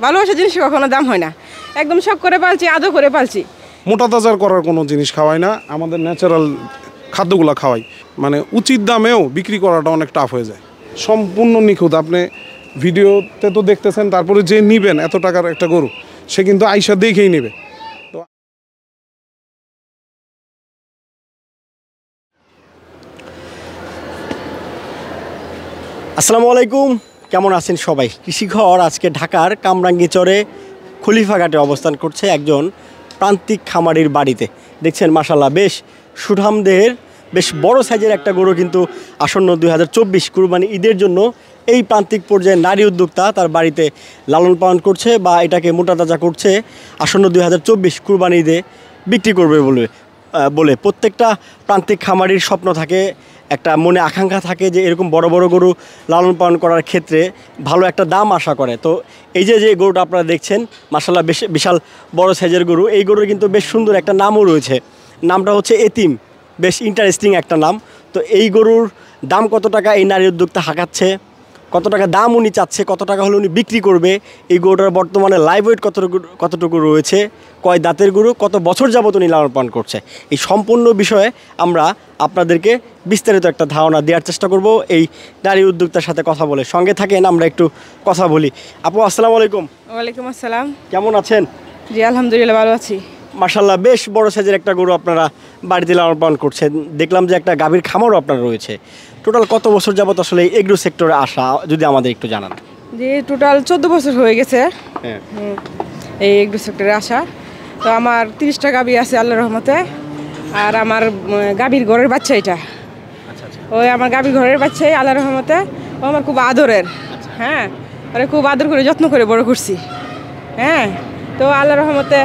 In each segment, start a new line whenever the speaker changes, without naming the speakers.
ভালোবাসার জিনিস কখনো দাম হয় না। একদম শখ করে পালছি, আদর করে পালছি।
মোটা তাজার করার কোনো জিনিস খাওয়াই না, আমাদের ন্যাচারাল খাদ্যগুলো খাওয়াই। মানে উচিত দামেও বিক্রি করাটা অনেক টাফ হয়ে যায়, সম্পূর্ণ নিখুঁত। আপনি ভিডিওতে তো দেখতেছেন, তারপরে যে নিবেন এত টাকার একটা গরু সে কিন্তু আইসা দেখেই নেবে। তো
আসসালামু আলাইকুম, কেমন আছেন সবাই? কৃষিঘর আজকে ঢাকার কামরাঙ্গীচরে খলিফাঘাটে অবস্থান করছে একজন প্রান্তিক খামারির বাড়িতে। দেখছেন মাশাল্লাহ বেশ সুঠাম দেহের বেশ বড় সাইজের একটা গরু কিন্তু আসন্ন 2024 কুরবানি ঈদের জন্য এই প্রান্তিক পর্যায়ে নারী উদ্যোক্তা তার বাড়িতে লালন পালন করছে বা এটাকে মোটা তাজা করছে আসন্ন 2024 কুরবানি ঈদে বিক্রি করবে বলে প্রত্যেকটা প্রান্তিক খামারির স্বপ্ন থাকে, একটা মনে আকাঙ্ক্ষা থাকে যে এরকম বড় বড় গরু লালন পালন করার ক্ষেত্রে ভালো একটা দাম আশা করে। তো এই যে গরুটা আপনারা দেখছেন মাশাল্লাহ বেশ বিশাল বড় সাইজের গরু, এই গরুর কিন্তু বেশ সুন্দর একটা নামও রয়েছে, নামটা হচ্ছে এতিম, বেশ ইন্টারেস্টিং একটা নাম। তো এই গরুর দাম কত টাকা এই নারী উদ্যোক্তা হাঁকাচ্ছে, কত টাকা দাম উনি চাচ্ছে, কত টাকা হলে উনি বিক্রি করবে, এই গরুটার বর্তমানে লাইভ ওয়েট কতটুকু রয়েছে, কয় দাঁতের গরু, কত বছর যাবত উনি লালন পালন করছে, এই সম্পূর্ণ বিষয়ে আমরা আপনাদেরকে বিস্তারিত একটা ধারণা দেওয়ার চেষ্টা করব এই নারী উদ্যোক্তার সাথে কথা বলে। সঙ্গে থাকেন, আমরা একটু কথা বলি। আপু আসসালামু আলাইকুম।
ওয়ালাইকুম আসসালাম।
কেমন আছেন?
জি আলহামদুলিল্লাহ ভালো আছি।
মাশাল্লাহ বেশ বড় সাইজের একটা গরু আপনারা বাড়িতে লালন পালন করছেন, দেখলাম যে একটা গাভীর খামারও আপনার রয়েছে। টোটাল কত বছর যাবত আসলে এই এগ্রো সেক্টরে আসা যদি আমাদের একটু জানান।
জি টোটাল 14 বছর হয়ে গেছে
হ্যাঁ
এই এগ্রো সেক্টরে আসা। তো আমার 30টা গাভী আছে আল্লাহর রহমতে, আর আমার গাভীর ঘরের বাচ্চা এটা।
আচ্ছা আচ্ছা।
ওই আমার গাভীর ঘরের বাচ্চাই আল্লাহর রহমতে, ও আমার খুব আদরের। হ্যাঁ ওরে খুব আদর করে যত্ন করে বড় করছি। হ্যাঁ তো আল্লাহর রহমতে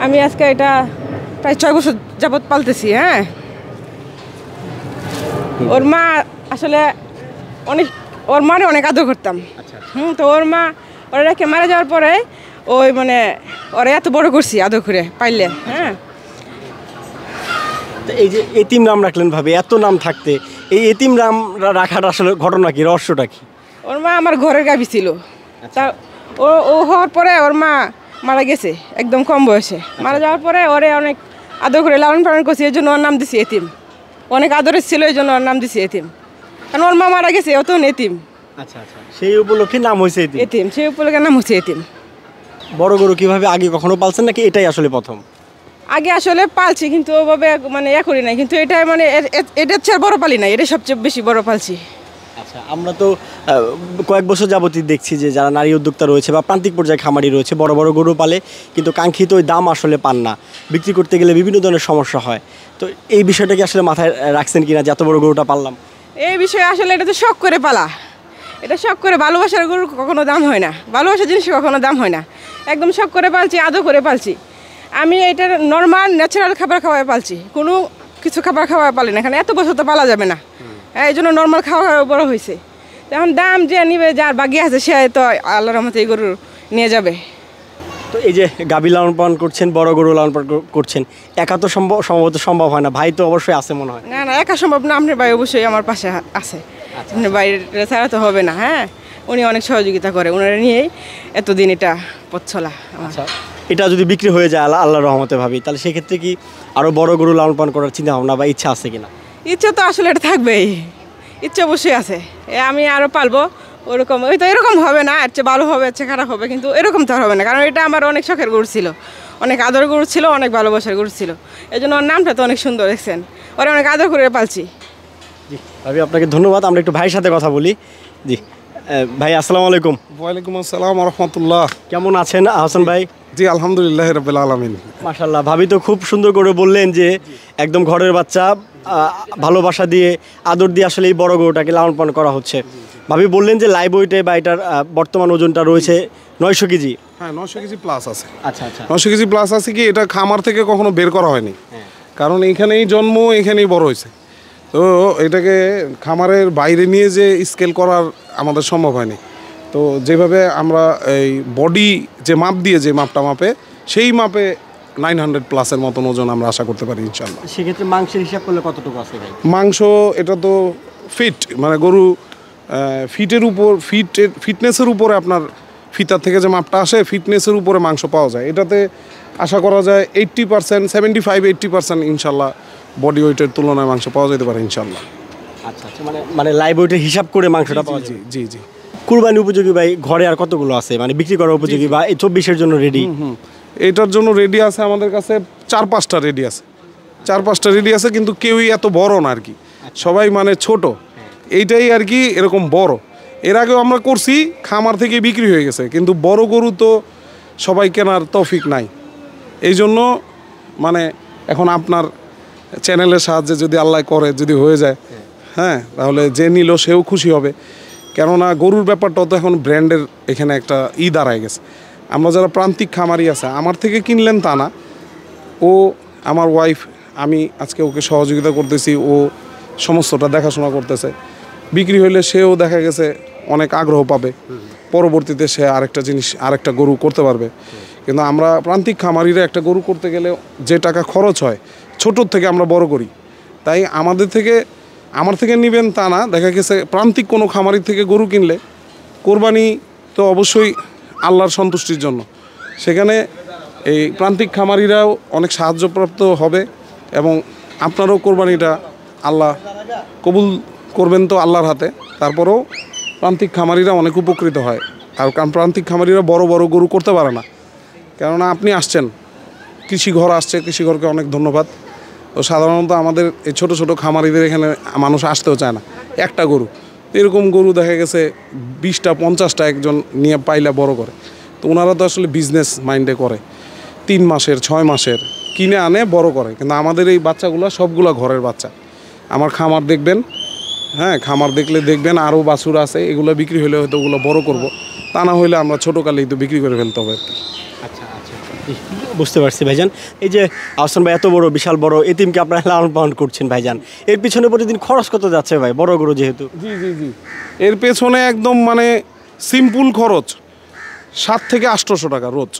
আমি আজকে এটা প্রায় 6 বছর যাবত পালতেছি। হ্যাঁ ওর মা আসলে ওর মারে অনেক আদর করতাম। তো ওর মা ওরা রেখে মারা যাওয়ার পরে ওই মানে ওরা এত বড় করছি আদর করে পাইলে। হ্যাঁ
তো এই যে এতিম নাম রাখলেন ভাবে, এত নাম থাকতে এই এতিম নাম রাখাটা আসলে ঘটনা কি, রহস্যটা কি?
ওর মা আমার ঘরের গাভী ছিল, তা ও হওয়ার পরে ওর মা মারা গেছে একদম কম বয়সে। মারা যাওয়ার পরে ওরে অনেক আদর করে লালন পালন করছি, এই জন্য ওর নাম দিছি এতিম। অনেক আদরের ছিল এই জন্য ওর নাম দিছি এতিম, কারণ ওর মা মারা গেছে, ও তো এতিম।
আচ্ছা আচ্ছা, সেই উপলক্ষে নাম হয়েছে এতিম।
এতিম সেই উপলক্ষে নাম হচ্ছে এতিম।
বড় গরু কিভাবে আগে কখনো পালছেন নাকি এটাই আসলে প্রথম?
আগে আসলে পালছি কিন্তু ওভাবে মানে করি নাই, কিন্তু এটা মানে এটা চেয়ে বড় পালি নাই, এটা সবচেয়ে বেশি বড় পালছি।
আচ্ছা, আমরা তো কয়েক বছর যাবতই দেখছি যে যারা নারী উদ্যোক্তা রয়েছে বা প্রান্তিক পর্যায়ে খামারি রয়েছে বড় বড় গরু পালে, কিন্তু কাঙ্ক্ষিত ওই দাম আসলে পান না, বিক্রি করতে গেলে বিভিন্ন ধরনের সমস্যা হয়। তো এই বিষয়টাকে আসলে মাথায় রাখছেন কিনা যে এত বড় গরুটা পাললাম?
এই বিষয়ে আসলে এটা তো শখ করে পালা, এটা শখ করে। ভালোবাসার গরু কখনো দাম হয় না, ভালোবাসার জিনিস কখনো দাম হয় না। একদম শখ করে পালছি, আদর করে পালছি। আমি এটা নর্মাল ন্যাচারাল খাবার খাওয়াই পালছি, কোনো কিছু খাবার খাওয়াই পালি না, এখানে এত বছর তো পালা যাবে না। এই জন্য নর্মাল খাওয়া বড় হয়েছে। এখন দাম যে নিবে, যার বাকি আছে সে তো আল্লাহর রহমতে এই গরু নিয়ে যাবে।
তো এই যে গাভী লালন পালন করছেন, বড় গরু লালন পালন করছেন, একা তো সম্ভবত সম্ভব হয় না, ভাই তো অবশ্যই আছে মনে হয়।
না না একা সম্ভব না, আপনার ভাই অবশ্যই আমার পাশে আছে। আপনার বাইরে ছাড়া তো হবে না। হ্যাঁ উনি অনেক সহযোগিতা করে, ওনারা নিয়েই এতদিন এটা পথ চলা।
আচ্ছা, এটা যদি বিক্রি হয়ে যায় আল্লাহর রহমতে ভাবি, তাহলে সেক্ষেত্রে কি আরও বড় গরু লালন পালন করার চিন্তা ভাবনা বা ইচ্ছা আছে কিনা?
ইচ্ছা তো আসলে এটা থাকবেই, ইচ্ছা অবশ্যই আছে। আমি আরও পালবো ওরকম, ওই তো এরকম হবে না, এর চেয়ে ভালো হবে, এর চেয়ে খারাপ হবে, কিন্তু এরকম তো হবে না, কারণ এটা আমার অনেক শখের গরু ছিল, অনেক আদর গরু ছিল, অনেক ভালোবাসার গরু ছিল। এই জন্য ওর নামটা তো অনেক সুন্দর, দেখছেন, ওরা অনেক আদর করে পালছি।
জি ভাবি, আপনাকে ধন্যবাদ। আমরা একটু ভাইয়ের সাথে কথা বলি। জি ভাই আসসালামু আলাইকুম।
ওয়ালাইকুম আসসালাম রহমতুল্লাহ।
কেমন আছেন আহসান ভাই?
জি আলহামদুলিল্লাহ রাব্বিল আলামিন।
মাশাআল্লাহ, ভাবি তো খুব সুন্দর করে বললেন যে একদম ঘরের বাচ্চা, ভালোবাসা দিয়ে আদর দিয়ে আসলে এই বড় গরুটাকে লালন পালন করা হচ্ছে। ভাবি বললেন যে লাইভ ওয়েটে বা এটার বর্তমান ওজনটা রয়েছে 900 কেজি।
হ্যাঁ 900 কেজি প্লাস আছে।
আচ্ছা আচ্ছা,
900 কেজি প্লাস আছে। কি এটা খামার থেকে কখনো বের করা হয়নি, কারণ এখানেই জন্ম, এখানেই বড় হয়েছে। তো এটাকে খামারের বাইরে নিয়ে যে স্কেল করার আমাদের সম্ভব হয়নি। তো যেভাবে আমরা এই বডি যে মাপ দিয়ে যে মাপটা মাপে, সেই মাপে 900 প্লাসের মতন ওজন আমরা আশা করতে পারি ইনশাল্লাহ।
সেক্ষেত্রে মাংসের হিসাব করলে কতটুকু আছে ভাই?
মাংস এটা তো ফিট, মানে গরু ফিটের উপর, ফিটনেসের উপরে আপনার ফিতার থেকে যে মাপটা আসে ফিটনেসের উপরে মাংস পাওয়া যায়। এটাতে আশা করা যায় 80%, 75-80% ইনশাল্লাহ বডি ওয়েটের তুলনায় মাংস পাওয়া যেতে পারে ইনশাল্লাহ।
আচ্ছা আচ্ছা, মানে লাইভ ওয়েটের হিসাব করে মাংসটা পাওয়া
জি
যায়।
জি জি।
কুরবানি উপযোগী ভাই ঘরে আর কতগুলো আছে মানে বিক্রি করার উপযোগী বা এই 24-এর জন্য রেডি?
এটার জন্য রেডি আছে আমাদের কাছে 4-5টা রেডি আছে, 4-5টা রেডি আছে, কিন্তু কেউই এত বড় না আর কি, সবাই মানে ছোট, এইটাই আর কি এরকম বড়। এর আগেও আমরা করছি, খামার থেকে বিক্রি হয়ে গেছে, কিন্তু বড় গরু তো সবাই কেনার তৌফিক নাই। এই জন্য মানে এখন আপনার চ্যানেলের সাহায্যে যদি আল্লাহ করে, যদি হয়ে যায়, হ্যাঁ, তাহলে যে নিল সেও খুশি হবে। কেননা গরুর ব্যাপারটা তো এখন ব্র্যান্ডের এখানে একটা দাঁড়ায় গেছে। আমরা যারা প্রান্তিক খামারি আছে, আমার থেকে কিনলেন তা না, ও আমার ওয়াইফ, আমি আজকে ওকে সহযোগিতা করতেছি, ও সমস্তটা দেখাশোনা করতেছে। বিক্রি হইলে সেও দেখা গেছে অনেক আগ্রহ পাবে, পরবর্তীতে সে আরেকটা জিনিস, আরেকটা গরু করতে পারবে। কিন্তু আমরা প্রান্তিক খামারিরা একটা গরু করতে গেলে যে টাকা খরচ হয়, ছোটোর থেকে আমরা বড় করি। তাই আমার থেকে নেবেন তা না, দেখা গেছে প্রান্তিক কোনো খামারির থেকে গরু কিনলে কোরবানি তো অবশ্যই আল্লাহর সন্তুষ্টির জন্য, সেখানে এই প্রান্তিক খামারিরাও অনেক সাহায্যপ্রাপ্ত হবে এবং আপনারও কোরবানিটা আল্লাহ কবুল করবেন তো আল্লাহর হাতে। তারপরেও প্রান্তিক খামারিরা অনেক উপকৃত হয়। আর কারণ প্রান্তিক খামারিরা বড় বড় গরু করতে পারে না, কেননা আপনি আসছেন, কৃষিঘর আসছে, কৃষিঘরকে অনেক ধন্যবাদ। তো সাধারণত আমাদের এই ছোটো ছোটো খামারিদের এখানে মানুষ আসতেও চায় না, একটা গরু, এরকম গরু দেখা গেছে 20টা 50টা একজন নিয়ে পাইলে বড় করে। তো ওনারা তো আসলে বিজনেস মাইন্ডে করে, 3 মাসের 6 মাসের কিনে আনে বড় করে। কিন্তু আমাদের এই বাচ্চাগুলো সবগুলো ঘরের বাচ্চা। আমার খামার দেখবেন, হ্যাঁ, খামার দেখলে দেখবেন আরও বাছুর আছে, এগুলো বিক্রি হলে হয়তো ওগুলো বড় করব, তা না হইলে আমরা ছোটোকালেই তো বিক্রি করে ফেলতে হবে আর কি।
আচ্ছা আচ্ছা, বুঝতে পারছি ভাইজান। এই যে আহসান ভাই এত বড় বিশাল বড় এতিমকে আপনারা লালন পালন করছেন ভাইজান, এর পিছনে প্রতিদিন খরচ কত যাচ্ছে ভাই, বড় গরু যেহেতু?
জি জি জি, এর পেছনে একদম মানে সিম্পল খরচ 7 থেকে 800 টাকা রোজ,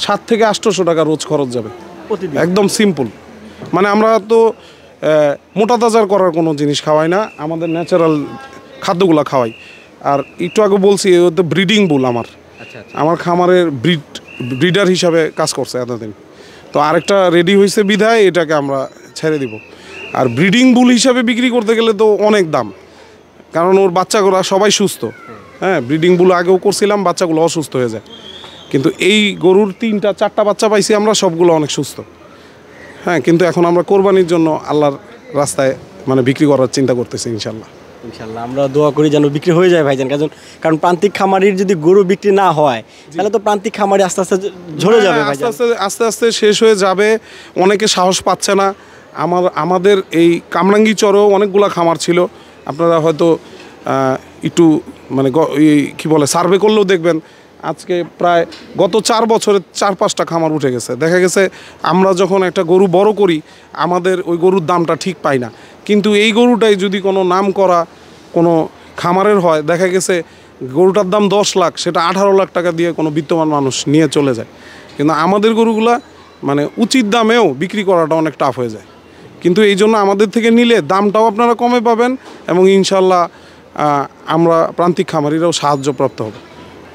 7 থেকে 800 টাকা রোজ খরচ যাবে
প্রতিদিন?
একদম সিম্পল। মানে আমরা তো মোটা তাজার করার কোনো জিনিস খাওয়াই না, আমাদের ন্যাচারাল খাদ্যগুলো খাওয়াই। আর একটু আগে বলছি তো ব্রিডিং বুল আমার খামারের ব্রিডার হিসাবে কাজ করছে এতদিন। তো আরেকটা রেডি হয়েছে বিধায় এটাকে আমরা ছেড়ে দিব। আর ব্রিডিং বুল হিসাবে বিক্রি করতে গেলে তো অনেক দাম, কারণ ওর বাচ্চাগুলো সবাই সুস্থ। হ্যাঁ, ব্রিডিং বুল আগেও করছিলাম, বাচ্চাগুলো অসুস্থ হয়ে যায়, কিন্তু এই গরুর 3টা-4টা বাচ্চা পাইছি আমরা, সবগুলো অনেক সুস্থ। হ্যাঁ, কিন্তু এখন আমরা কোরবানির জন্য আল্লাহর রাস্তায় মানে বিক্রি করার চিন্তা করতেছি ইনশাল্লাহ।
ইনশাল্লাহ আমরা দোয়া করি যেন বিক্রি হয়ে যায় ভাইজান, কারণ প্রান্তিক খামারির যদি গরু বিক্রি না হয় তাহলে তো প্রান্তিক খামারি আস্তে আস্তে ঝরে যাবে ভাইজান,
আস্তে আস্তে শেষ হয়ে যাবে। অনেকে সাহস পাচ্ছে না। আমাদের এই কামরাঙ্গী চরেও অনেকগুলা খামার ছিল, আপনারা হয়তো একটু মানে কি বলে সার্ভে করলেও দেখবেন আজকে প্রায় গত 4 বছরে 4-5টা খামার উঠে গেছে। দেখা গেছে আমরা যখন একটা গরু বড় করি আমাদের ওই গরুর দামটা ঠিক পাই না, কিন্তু এই গরুটাই যদি কোনো নাম করা কোনো খামারের হয়, দেখা গেছে গরুটার দাম 10 লাখ, সেটা 18 লাখ টাকা দিয়ে কোনো বিত্তমান মানুষ নিয়ে চলে যায়। কিন্তু আমাদের গরুগুলা মানে উচিত দামেও বিক্রি করাটা অনেক টাফ হয়ে যায়। কিন্তু এই জন্য আমাদের থেকে নিলে দামটাও আপনারা কমে পাবেন এবং ইনশাল্লাহ আমরা প্রান্তিক খামারিরাও সাহায্যপ্রাপ্ত হব।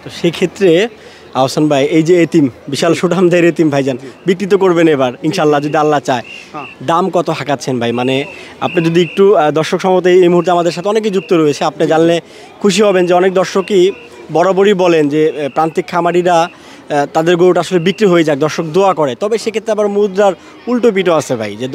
তো সেক্ষেত্রে আহসান ভাই এই যে এতিম বিশাল সুঠামদের এতিম ভাইজান বিক্রি তো করবেন এবার ইনশাল্লাহ যদি আল্লাহ চায়, দাম কত হাঁকাচ্ছেন ভাই? মানে আপনি যদি একটু দর্শক সম্মত এই মুহূর্তে আমাদের সাথে অনেকেই যুক্ত রয়েছে, আপনি জানলে খুশি হবেন যে অনেক দর্শকই বরাবরই বলেন যে প্রান্তিক খামারিরা তাদের গরুটা আসলে বিক্রি হয়ে যাক, দর্শক দোয়া করে। তবে সেক্ষেত্রে আবার মুদ্রার উল্টো পিঠও আছে ভাই, যে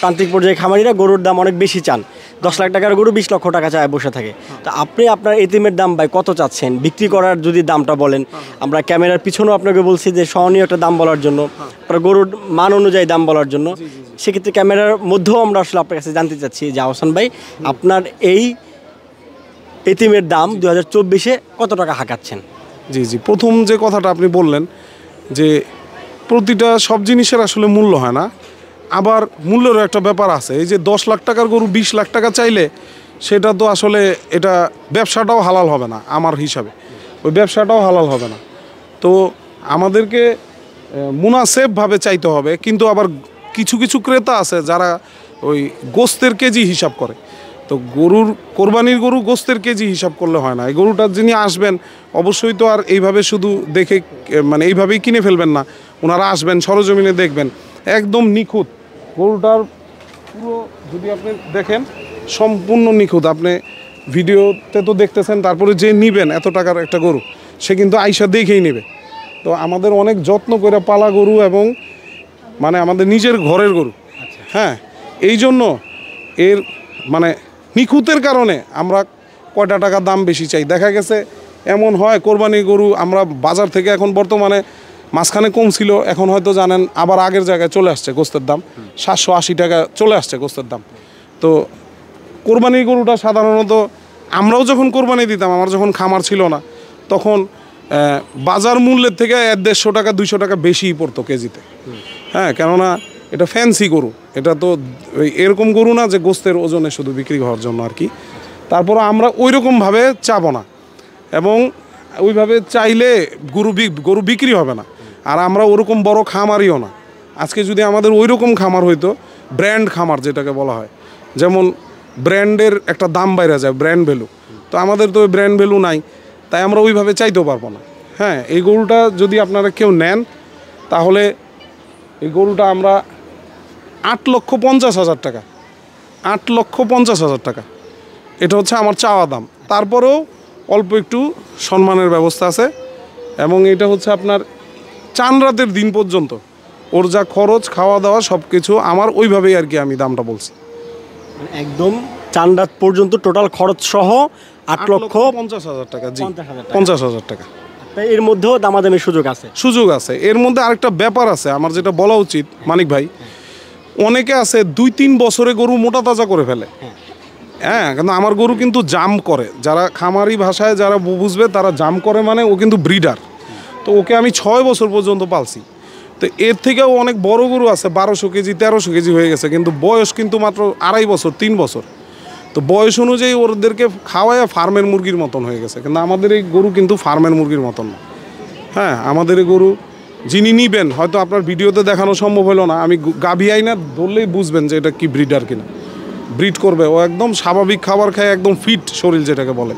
প্রান্তিক পর্যায়ে খামারিরা গরুর দাম অনেক বেশি চান, 10 লাখ টাকার গরু 20 লক্ষ টাকা চায় বসে থাকে। তো আপনি আপনার এতিমের দাম ভাই কত চাচ্ছেন বিক্রি করার, যদি দামটা বলেন? আমরা ক্যামেরার পিছনেও আপনাকে বলছি যে সহনীয় একটা দাম বলার জন্য, আপনার গরুর মান অনুযায়ী দাম বলার জন্য। সেক্ষেত্রে ক্যামেরার মধ্যেও আমরা আসলে আপনার কাছে জানতে চাচ্ছি যে আহসান ভাই আপনার এই এতিমের দাম 2024-এ কত টাকা হাঁকাচ্ছেন?
জি জি, প্রথম যে কথাটা আপনি বললেন যে প্রতিটা সব জিনিসের আসলে মূল্য হয় না, আবার মূল্যেরও একটা ব্যাপার আছে। এই যে 10 লাখ টাকার গরু 20 লাখ টাকা চাইলে সেটা তো আসলে এটা ব্যবসাটাও হালাল হবে না আমার হিসাবে, ওই ব্যবসাটাও হালাল হবে না। তো আমাদেরকে মুনাসেবভাবে চাইতে হবে। কিন্তু আবার কিছু কিছু ক্রেতা আছে যারা ওই গোস্তের কেজি হিসাব করে, তো গরুর কোরবানির গরু গোস্তের কেজি হিসাব করলে হয় না। এই গরুটা যিনি আসবেন অবশ্যই তো আর এইভাবে শুধু দেখে মানে এইভাবেই কিনে ফেলবেন না, ওনারা আসবেন সরজমিনে দেখবেন একদম নিখুঁত গরুটার পুরো, যদি আপনি দেখেন সম্পূর্ণ নিখুঁত। আপনি ভিডিওতে তো দেখতেছেন, তারপরে যে নিবেন এত টাকার একটা গরু সে কিন্তু আইসা দেখেই নেবে। তো আমাদের অনেক যত্ন করে পালা গরু এবং মানে আমাদের নিজের ঘরের গরু। হ্যাঁ, এই জন্য এর মানে নিখুঁতের কারণে আমরা কয়টা টাকা দাম বেশি চাই। দেখা গেছে এমন হয় কোরবানি গরু আমরা বাজার থেকে এখন বর্তমানে মাঝখানে কম ছিল, এখন হয়তো জানেন আবার আগের জায়গায় চলে আসছে গোস্তের দাম, 780 টাকা চলে আসছে গোস্তের দাম। তো কোরবানির গরুটা সাধারণত আমরাও যখন কোরবানি দিতাম, আমার যখন খামার ছিল না, তখন বাজার মূল্যের থেকে 150 টাকা 200 টাকা বেশিই পড়তো কেজিতে। হ্যাঁ, কেননা এটা ফ্যান্সি গরু, এটা তো এরকম গরু না যে গোস্তের ওজনে শুধু বিক্রি হওয়ার জন্য আর কি। তারপর আমরা ওই রকমভাবে চাবো না, এবং ওইভাবে চাইলে গরু বিক্রি হবে না। আর আমরা ওরকম বড় খামারিও না। আজকে যদি আমাদের ওই রকম খামার হইতো, ব্র্যান্ড খামার যেটাকে বলা হয়, যেমন ব্র্যান্ডের একটা দাম বাইরে যায়, ব্র্যান্ড ভ্যালু, তো আমাদের তো ওই ব্র্যান্ড ভ্যালু নাই, তাই আমরা ওইভাবে চাইতেও পারবো না। হ্যাঁ, এই গরুটা যদি আপনারা কেউ নেন, তাহলে এই গরুটা আমরা 8,50,000 টাকা, 8,50,000 টাকা, এটা হচ্ছে আমার চাওয়া দাম। তারপরেও অল্প একটু সম্মানের ব্যবস্থা আছে, এবং এটা হচ্ছে আপনার চান রাতের দিন পর্যন্ত ওর যা খরচ, খাওয়া দাওয়া সব কিছু আমার ওইভাবেই আর কি আমি দামটা বলছি।
একদম চান রাত পর্যন্ত টোটাল খরচ সহ 8,50,000
টাকা। জি, 50,000 টাকা।
এর মধ্যেও দামাদামির সুযোগ আছে?
সুযোগ আছে। এর মধ্যে আরেকটা ব্যাপার আছে আমার যেটা বলা উচিত মানিক ভাই, অনেকে আছে 2-3 বছরে গরু মোটা তাজা করে ফেলে। হ্যাঁ, কিন্তু আমার গরু কিন্তু জাম করে, যারা খামারি ভাষায় যারা বুঝবে তারা জাম করে, মানে ও কিন্তু ব্রিডার। তো ওকে আমি 6 বছর পর্যন্ত পালছি। তো এর থেকেও অনেক বড় গরু আছে 1200 কেজি 1300 কেজি হয়ে গেছে, কিন্তু বয়স কিন্তু মাত্র 2.5 বছর 3 বছর। তো বয়স অনুযায়ী ওদেরকে খাওয়ায় ফার্মের মুরগির মতন হয়ে গেছে, কিন্তু আমাদের এই গরু কিন্তু ফার্মের মুরগির মতন না। হ্যাঁ, আমাদের এই গরু যিনি নিবেন, হয়তো আপনার ভিডিওতে দেখানো সম্ভব হলো না, আমি গাভী আইনা ধরলেই বুঝবেন যে এটা কি ব্রিডার কিনা। ব্রিড করবে, ও একদম স্বাভাবিক খাবার খায়, একদম ফিট শরীর যেটাকে বলে,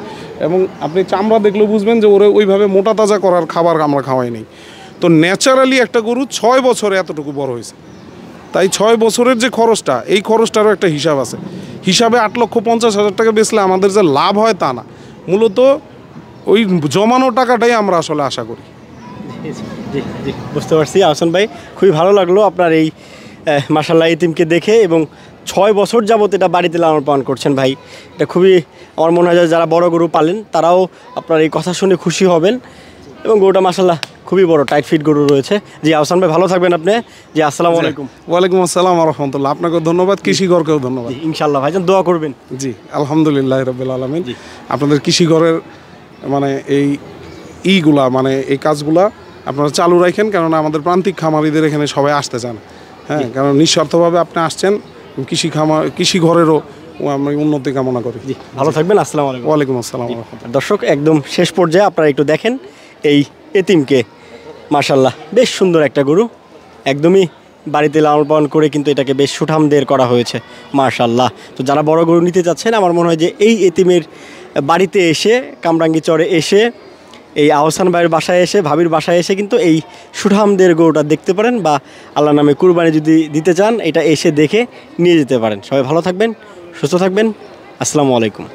এবং আপনি চামড়া দেখলেও বুঝবেন যে ওরে ওইভাবে মোটা তাজা করার খাবার আমরা খাওয়াই নেই। তো ন্যাচারালি একটা গরু 6 বছরে এতটুকু বড় হয়েছে, তাই 6 বছরের যে খরচটা, এই খরচটারও একটা হিসাব আছে। হিসাবে 8,50,000 টাকা বেচলে আমাদের যে লাভ হয় তা না, মূলত ওই জমানো টাকাটাই আমরা আসলে আশা করি।
জি জি, বুঝতে পারছি আহসান ভাই, খুবই ভালো লাগলো আপনার এই মাশাআল্লাহ এতিমকে দেখে, এবং 6 বছর যাবত এটা বাড়িতে লালন পালন করছেন ভাই। এটা খুবই আমার মনে হয় যারা বড় গরু পালেন তারাও আপনার এই কথা শুনে খুশি হবেন, এবং গরুটা মাশাআল্লাহ খুবই বড় টাইট ফিট গরু রয়েছে। জি আহসান ভাই, ভালো থাকবেন আপনি। জি, আসসালামু আলাইকুম।
ওয়ালাইকুম আসসালাম ওয়া রাহমাতুল্লাহ। আপনাকেও ধন্যবাদ, কৃষিঘরকেও ধন্যবাদ।
ইনশাআল্লাহ ভাইজান দোয়া করবেন।
জি, আলহামদুলিল্লাহ রাব্বিল আলামিন। আপনাদের কৃষিঘরের মানে এইগুলা মানে এই কাজগুলা আপনারা চালু রাখেন, কারণ আমাদের প্রান্তিক খামারিদের এখানে সবাই আসতে চান। হ্যাঁ, কারণ নিঃস্বার্থভাবে আপনি আসছেন, কৃষিঘরেরও আমি উন্নতি কামনা করি।
জি, ভালো থাকবেন। আসসালামু আলাইকুম।
ওয়ালাইকুম আসসালাম।
দর্শক, একদম শেষ পর্যায়ে আপনারা একটু দেখেন এই এতিমকে, মাশাআল্লাহ বেশ সুন্দর একটা গরু, একদমই বাড়িতে লালন পালন করে কিন্তু এটাকে বেশ সুঠামদের করা হয়েছে মাশাআল্লাহ। তো যারা বড় গরু নিতে চাচ্ছেন, আমার মনে হয় যে এই এতিমের বাড়িতে এসে, কামরাঙ্গীচরে এসে, এই আহসান ভাইয়ের বাসায় এসে, ভাবির বাসায় এসে কিন্তু এই সুঠামদের গরুটা দেখতে পারেন, বা আল্লাহর নামে কুরবানি যদি দিতে চান এটা এসে দেখে নিয়ে যেতে পারেন। সবাই ভালো থাকবেন, সুস্থ থাকবেন। আসসালামু আলাইকুম।